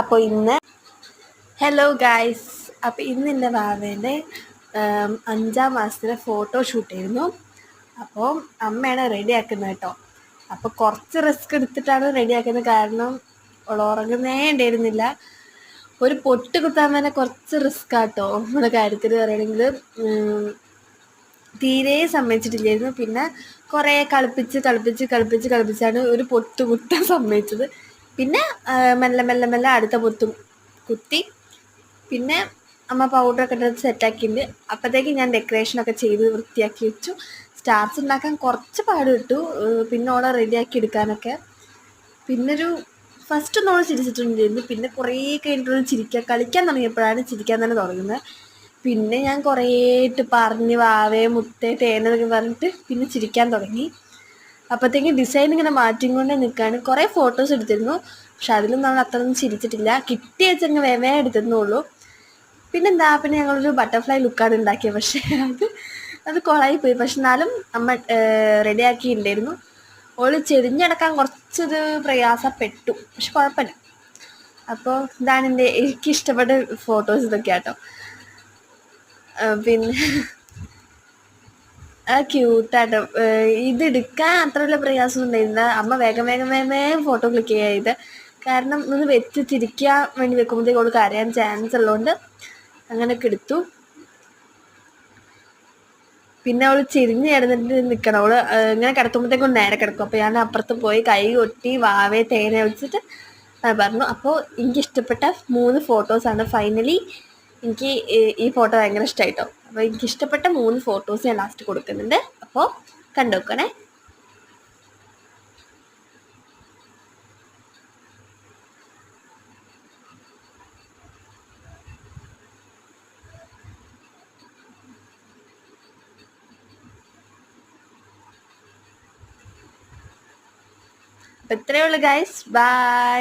അപ്പോൾ ഇന്ന് hello guys. അപ്പോൾ ഇന്ന് എൻ്റെ വാവേൻ്റെ 5ാം മാസത്തിലെ ഫോട്ടോ ഷൂട്ടായിരുന്നു. അപ്പോൾ അമ്മയാണ് റെഡിയാക്കുന്നത് കേട്ടോ. അപ്പോൾ കുറച്ച് റിസ്ക് എടുത്തിട്ടാണ് റെഡിയാക്കുന്നത്, കാരണം ഉറങ്ങുന്നേ ഉണ്ടായിരുന്നില്ല. ഒരു പൊട്ട് കുത്താൻ തന്നെ കുറച്ച് റിസ്ക്കാട്ടോ നമ്മുടെ കാര്യത്തിൽ പറയുകയാണെങ്കിൽ. തീരെ സമ്മതിച്ചിട്ടില്ലായിരുന്നു. പിന്നെ കുറേ കളിപ്പിച്ചാണ് ഒരു പൊട്ട് കുത്താൻ സമ്മതിച്ചത്. പിന്നെ മെല്ലെ മെല്ലെ മെല്ലെ അടുത്ത പൊത്തും കുത്തി. പിന്നെ അമ്മ പൗഡറൊക്കെ ഇട്ട് സെറ്റാക്കിയിട്ടുണ്ട്. അപ്പോഴത്തേക്ക് ഞാൻ ഡെക്കറേഷനൊക്കെ ചെയ്ത് വൃത്തിയാക്കി വെച്ചു. സ്റ്റാർസ് ഉണ്ടാക്കാൻ കുറച്ച് പാട് കിട്ടു, പിന്നെ ഓളെ റെഡിയാക്കി എടുക്കാനൊക്കെ. പിന്നൊരു ഫസ്റ്റ് ഒന്നോളം ചിരിച്ചിട്ടുണ്ടായിരുന്നു. പിന്നെ കുറേ കഴിഞ്ഞിട്ടുള്ള കളിക്കാൻ തുടങ്ങിയപ്പോഴാണ് ചിരിക്കാൻ തന്നെ തുടങ്ങുന്നത്. പിന്നെ ഞാൻ കുറേ ഇട്ട് പറഞ്ഞ് വാവേ മുത്തേ തേനൊക്കെ പറഞ്ഞിട്ട് പിന്നെ ചിരിക്കാൻ തുടങ്ങി. അപ്പോഴത്തേക്കും ഡിസൈൻ ഇങ്ങനെ മാറ്റിക്കൊണ്ട് നിൽക്കുകയാണ്. കുറേ ഫോട്ടോസ് എടുത്തിരുന്നു, പക്ഷെ അതിലും നമ്മൾ അത്രയൊന്നും ചിരിച്ചിട്ടില്ല. കിട്ടിയ വെച്ചങ്ങ് വേവേ എടുത്തിരുന്നുള്ളൂ. പിന്നെ ഞങ്ങളൊരു ബട്ടർഫ്ലൈ ലുക്കാണ് ഉണ്ടാക്കിയത്. പക്ഷേ അത് കൊളായിപ്പോയി. പക്ഷെ എന്നാലും അമ്മ റെഡിയാക്കിയിട്ടുണ്ടായിരുന്നു. ഓള് ചെരിഞ്ഞടക്കാൻ കുറച്ചൊരു പ്രയാസപ്പെട്ടു, പക്ഷെ കുഴപ്പമില്ല. അപ്പോൾ ഇതാണ് എനിക്കിഷ്ടപ്പെട്ട ഫോട്ടോസ് ഇതൊക്കെ കേട്ടോ. പിന്നെ ക്യൂട്ടാട്ടോ. ഇതെടുക്കാൻ അത്ര വലിയ പ്രയാസമൊന്നും ഉണ്ടായിരുന്നില്ല. അമ്മ വേഗം ഫോട്ടോ ക്ലിക്ക് ചെയ്യുക ചെയ്ത്. കാരണം ഒന്ന് വെച്ച് ചിരിക്കാൻ വേണ്ടി വെക്കുമ്പോഴത്തേക്ക് അവൾക്ക് കരയാൻ ചാൻസ് ഉള്ളതുകൊണ്ട് അങ്ങനെയൊക്കെ എടുത്തു. പിന്നെ അവൾ ചിരിഞ്ഞ് കിടന്നിട്ട് നിൽക്കണം. അവൾ ഇങ്ങനെ കിടത്തുമ്പോഴത്തേക്കും നേരെ കിടക്കും. അപ്പോൾ ഞാൻ അപ്പുറത്ത് പോയി കൈ കൊട്ടി വാവേ തേന വെച്ചിട്ട് പറഞ്ഞു. അപ്പോൾ എനിക്കിഷ്ടപ്പെട്ട 3 ഫോട്ടോസാണ് ഫൈനലി. എനിക്ക് ഈ ഫോട്ടോ ഭയങ്കര ഇഷ്ടമായിട്ടോ. അപ്പോൾ എനിക്കിഷ്ടപ്പെട്ട 3 ഫോട്ടോസ് ഞാൻ ലാസ്റ്റ് കൊടുക്കുന്നുണ്ട്. അപ്പോൾ കണ്ടു നോക്കണേ. അപ്പോൾ ഇത്രയേ ഉള്ളൂ ഗൈസ്. ബൈ.